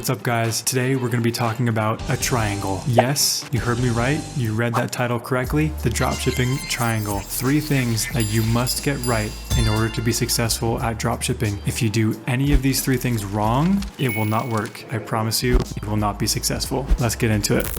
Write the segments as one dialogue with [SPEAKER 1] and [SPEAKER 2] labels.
[SPEAKER 1] What's up, guys? Today we're going to be talking about a triangle. Yes, you heard me right. You read that title correctly. The dropshipping triangle. 3 things that you must get right in order to be successful at dropshipping. If you do any of these 3 things wrong, it will not work. I promise you, you will not be successful. Let's get into it.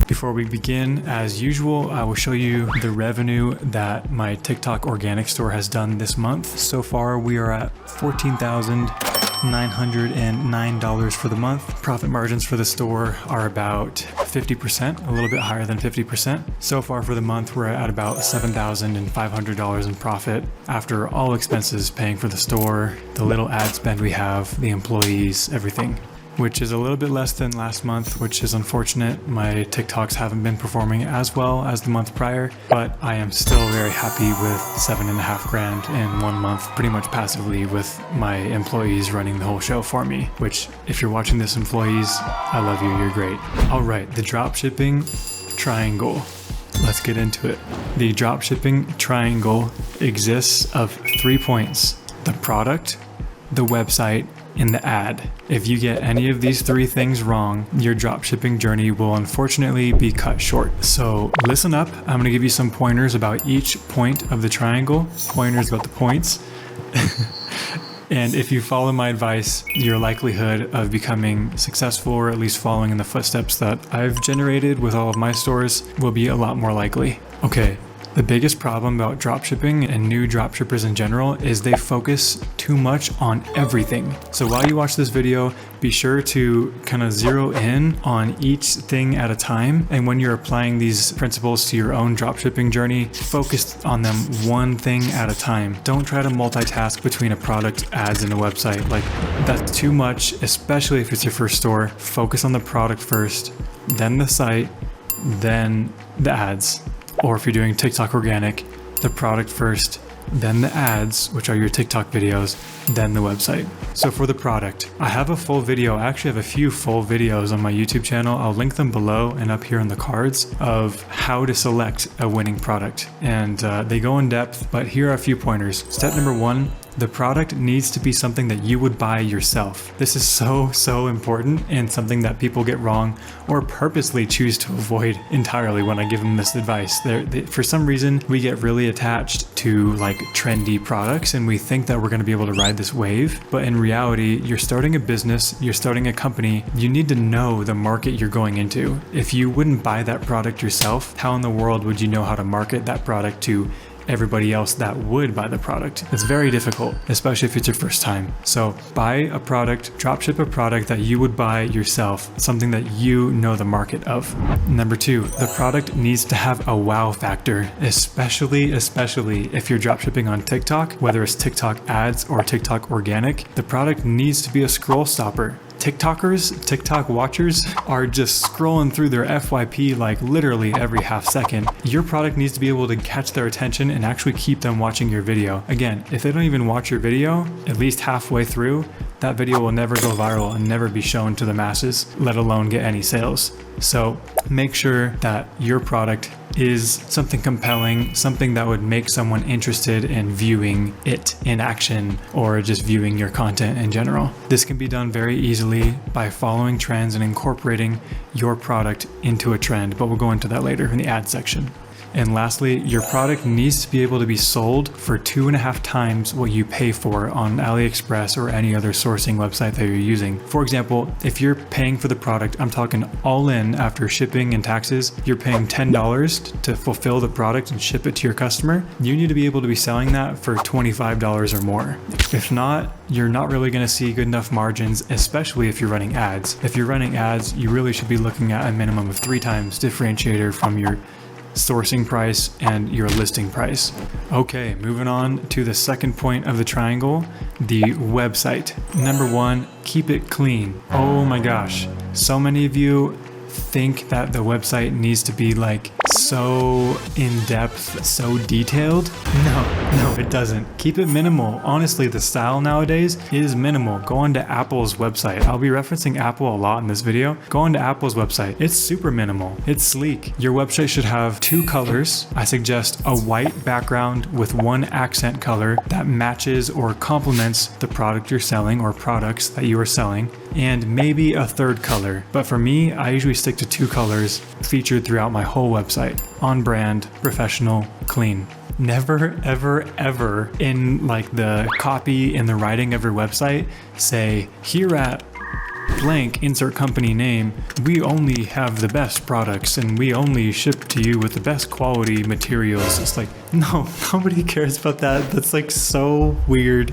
[SPEAKER 1] Before we begin, as usual, I will show you the revenue that my TikTok organic store has done this month. So far, we are at $14,909 for the month. Profit margins for the store are about 50%, a little bit higher than 50%. So far for the month, we're at about $7,500 in profit after all expenses, paying for the store, the little ad spend we have, the employees, everything, which is a little bit less than last month, which is unfortunate. My TikToks haven't been performing as well as the month prior, but I am still very happy with $7,500 in 1 month, pretty much passively with my employees running the whole show for me, which if you're watching this, employees, I love you, you're great. All right, the dropshipping triangle. Let's get into it. The dropshipping triangle exists of 3 points: the product, the website, in the ad. If you get any of these 3 things wrong, your dropshipping journey will unfortunately be cut short. So listen up. I'm going to give you some pointers about each point of the triangle, pointers about the points. And if you follow my advice, your likelihood of becoming successful, or at least following in the footsteps that I've generated with all of my stores, will be a lot more likely. Okay. The biggest problem about dropshipping and new dropshippers in general is they focus too much on everything. So while you watch this video, be sure to kind of zero in on each thing at a time. And when you're applying these principles to your own dropshipping journey, focus on them one thing at a time. Don't try to multitask between a product, ads, and a website. Like, that's too much, especially if it's your first store. Focus on the product first, then the site, then the ads. Or if you're doing TikTok organic, the product first, then the ads, which are your TikTok videos, then the website. So for the product, I have a full video. I actually have a few full videos on my YouTube channel. I'll link them below and up here in the cards of how to select a winning product. And they go in depth, but here are a few pointers. Step number 1, the product needs to be something that you would buy yourself. This is so important, and something that people get wrong or purposely choose to avoid entirely when I give them this advice. For some reason, we get really attached to like trendy products and we think that we're going to be able to ride this wave. But in reality, you're starting a business, you're starting a company, you need to know the market you're going into. If you wouldn't buy that product yourself, how in the world would you know how to market that product to everybody else that would buy the product? It's very difficult, especially if it's your first time. So buy a product, dropship a product that you would buy yourself, something that you know the market of. Number 2, the product needs to have a wow factor, especially if you're dropshipping on TikTok, whether it's TikTok ads or TikTok organic. The product needs to be a scroll stopper. TikTok watchers are just scrolling through their FYP like literally every half second. Your product needs to be able to catch their attention and actually keep them watching your video. Again, if they don't even watch your video at least halfway through, that video will never go viral and never be shown to the masses, let alone get any sales. So make sure that your product is something compelling, something that would make someone interested in viewing it in action or just viewing your content in general. This can be done very easily by following trends and incorporating your product into a trend, but we'll go into that later in the ad section. And lastly, your product needs to be able to be sold for 2.5 times what you pay for on AliExpress or any other sourcing website that you're using. For example, if you're paying for the product, I'm talking all in after shipping and taxes, you're paying $10 to fulfill the product and ship it to your customer, you need to be able to be selling that for $25 or more. If not, you're not really going to see good enough margins, especially if you're running ads. If you're running ads, you really should be looking at a minimum of 3 times differentiator from your sourcing price and your listing price. Okay, moving on to the second point of the triangle, the website. Number 1, keep it clean. Oh my gosh, so many of you think that the website needs to be like so in depth, so detailed. No, No, it doesn't. Keep it minimal. Honestly, the style nowadays is minimal. Go onto Apple's website. I'll be referencing Apple a lot in this video. Go onto Apple's website. It's super minimal. It's sleek. Your website should have 2 colors. I suggest a white background with 1 accent color that matches or complements the product you're selling or products that you are selling, and maybe a 3rd color. But for me, I usually stick to 2 colors featured throughout my whole website. On brand, professional, clean. Never, ever, ever in like the copy and the writing of your website say, here at blank, insert company name, we only have the best products and we only ship to you with the best quality materials. It's like, no, nobody cares about that. That's like so weird.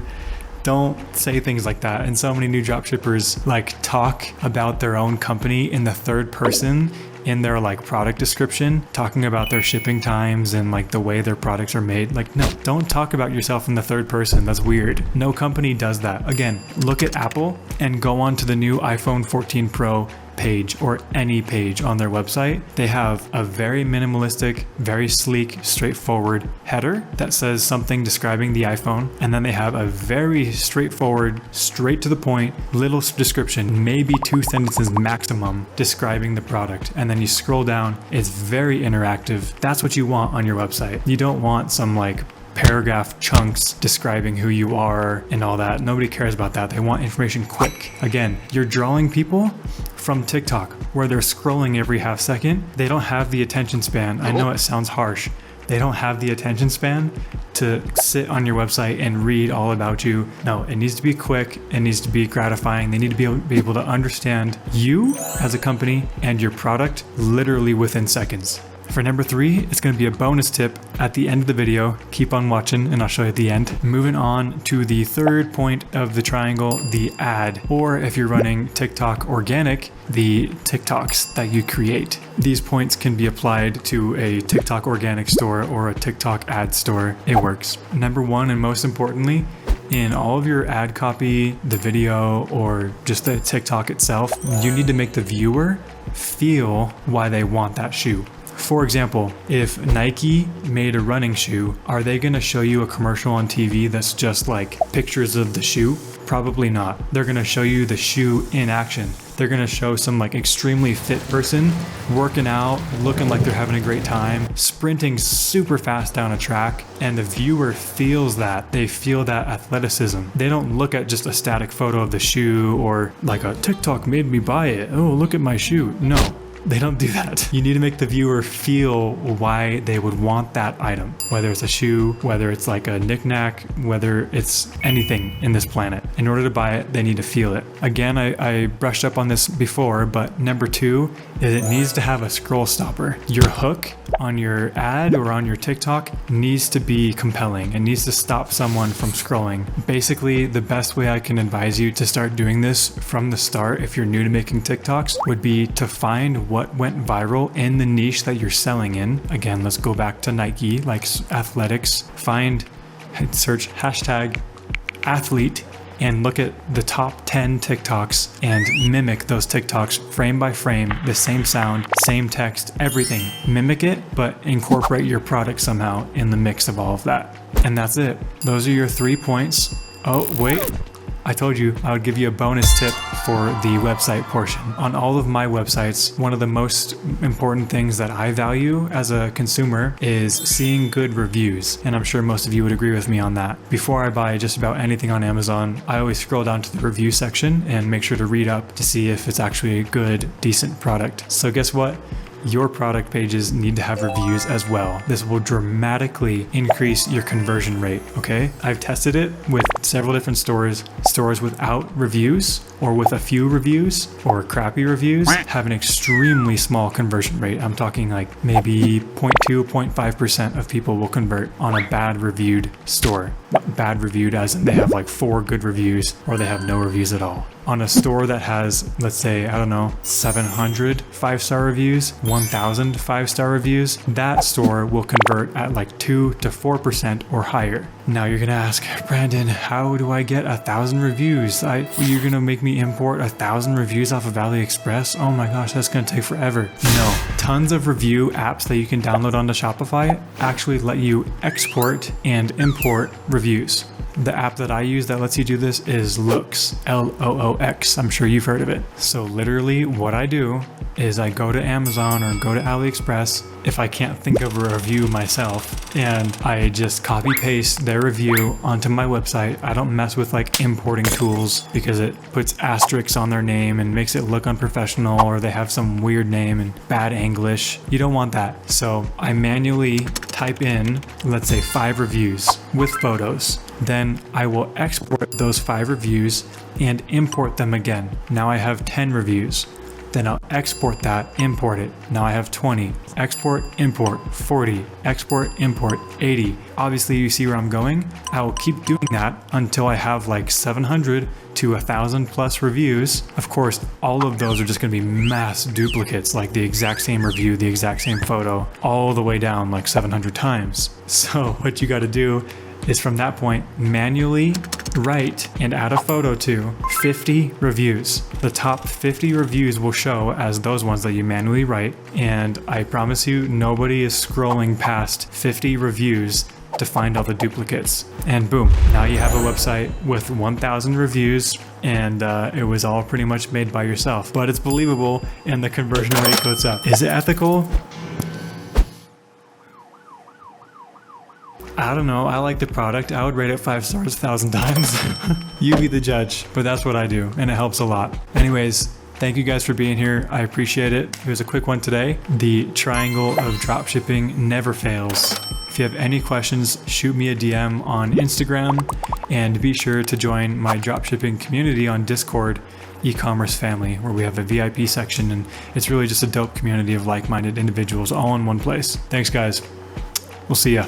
[SPEAKER 1] Don't say things like that. And so many new dropshippers like talk about their own company in the 3rd person in their like product description, talking about their shipping times and like the way their products are made. Like, no, don't talk about yourself in the 3rd person. That's weird. No company does that. Again, look at Apple and go on to the new iPhone 14 Pro page or any page on their website. They have a very minimalistic, very sleek, straightforward header that says something describing the iPhone. And then they have a very straightforward, straight to the point, little description, maybe 2 sentences maximum describing the product. And then you scroll down, it's very interactive. That's what you want on your website. You don't want some like paragraph chunks describing who you are and all that. Nobody cares about that. They want information quick. Again, you're drawing people from TikTok where they're scrolling every half second. They don't have the attention span. I know it sounds harsh. They don't have the attention span to sit on your website and read all about you. No, it needs to be quick. It needs to be gratifying. They need to be able to understand you as a company and your product literally within seconds. For number 3, it's going to be a bonus tip at the end of the video. Keep on watching and I'll show you at the end. Moving on to the 3rd point of the triangle, the ad, or if you're running TikTok organic, the TikToks that you create. These points can be applied to a TikTok organic store or a TikTok ad store. It works. Number 1, and most importantly, in all of your ad copy, the video, or just the TikTok itself, you need to make the viewer feel why they want that shoe. For example, if Nike made a running shoe, are they going to show you a commercial on TV that's just like pictures of the shoe? Probably not. They're going to show you the shoe in action. They're going to show some like extremely fit person working out, looking like they're having a great time, sprinting super fast down a track, and the viewer feels that. They feel that athleticism. They don't look at just a static photo of the shoe or like a TikTok made me buy it. Oh, look at my shoe. No. They don't do that. You need to make the viewer feel why they would want that item, whether it's a shoe, whether it's like a knickknack, whether it's anything in this planet. In order to buy it, they need to feel it. Again, I brushed up on this before, but number 2 is it needs to have a scroll stopper. Your hook on your ad or on your TikTok needs to be compelling. It needs to stop someone from scrolling. Basically, the best way I can advise you to start doing this from the start, if you're new to making TikToks, would be to find what went viral in the niche that you're selling in. Again, let's go back to Nike, like athletics. Search hashtag athlete and look at the top 10 TikToks and mimic those TikToks frame by frame, the same sound, same text, everything. Mimic it, but incorporate your product somehow in the mix of all of that. And that's it. Those are your 3 points. Oh, wait. I told you I would give you a bonus tip for the website portion. On all of my websites, one of the most important things that I value as a consumer is seeing good reviews. And I'm sure most of you would agree with me on that. Before I buy just about anything on Amazon, I always scroll down to the review section and make sure to read up to see if it's actually a good, decent product. So guess what? Your product pages need to have reviews as well. This will dramatically increase your conversion rate, okay? I've tested it with several different stores without reviews or with a few reviews or crappy reviews have an extremely small conversion rate. I'm talking like maybe 0.2, 0.5% of people will convert on a bad reviewed store. Bad reviewed as in they have like 4 good reviews or they have no reviews at all. On a store that has, let's say, 700 5-star reviews, 1,000 5-star reviews, that store will convert at like 2 to 4% or higher. Now you're gonna ask, Brandon, how do I get 1,000 reviews? You're gonna make me import 1,000 reviews off of AliExpress? Oh my gosh, that's gonna take forever. No, tons of review apps that you can download onto Shopify actually let you export and import reviews. The app that I use that lets you do this is Loox, Loox. I'm sure you've heard of it. So literally what I do is I go to Amazon or go to AliExpress if I can't think of a review myself, and I just copy paste their review onto my website. I don't mess with like importing tools because it puts asterisks on their name and makes it look unprofessional, or they have some weird name and bad English. You don't want that. So I manually type in, let's say 5 reviews with photos. Then I will export those 5 reviews and import them again. Now I have 10 reviews. Then I'll export that, import it. Now I have 20. Export, import, 40. Export, import, 80. Obviously you see where I'm going. I will keep doing that until I have like 700 to 1,000 plus reviews. Of course, all of those are just gonna be mass duplicates, like the exact same review, the exact same photo, all the way down like 700 times. So what you gotta do is from that point, manually write and add a photo to 50 reviews. The top 50 reviews will show as those ones that you manually write. And I promise you, nobody is scrolling past 50 reviews to find all the duplicates. And boom, now you have a website with 1,000 reviews, and it was all pretty much made by yourself. But it's believable and the conversion rate goes up. Is it ethical? I don't know. I like the product. I would rate it 5 stars 1,000 times. You be the judge, but that's what I do, and it helps a lot. Anyways, thank you guys for being here. I appreciate it. It was a quick one today. The triangle of dropshipping never fails. If you have any questions, shoot me a DM on Instagram, and be sure to join my dropshipping community on Discord, e-commerce family, where we have a VIP section, and it's really just a dope community of like-minded individuals all in one place. Thanks guys. We'll see ya.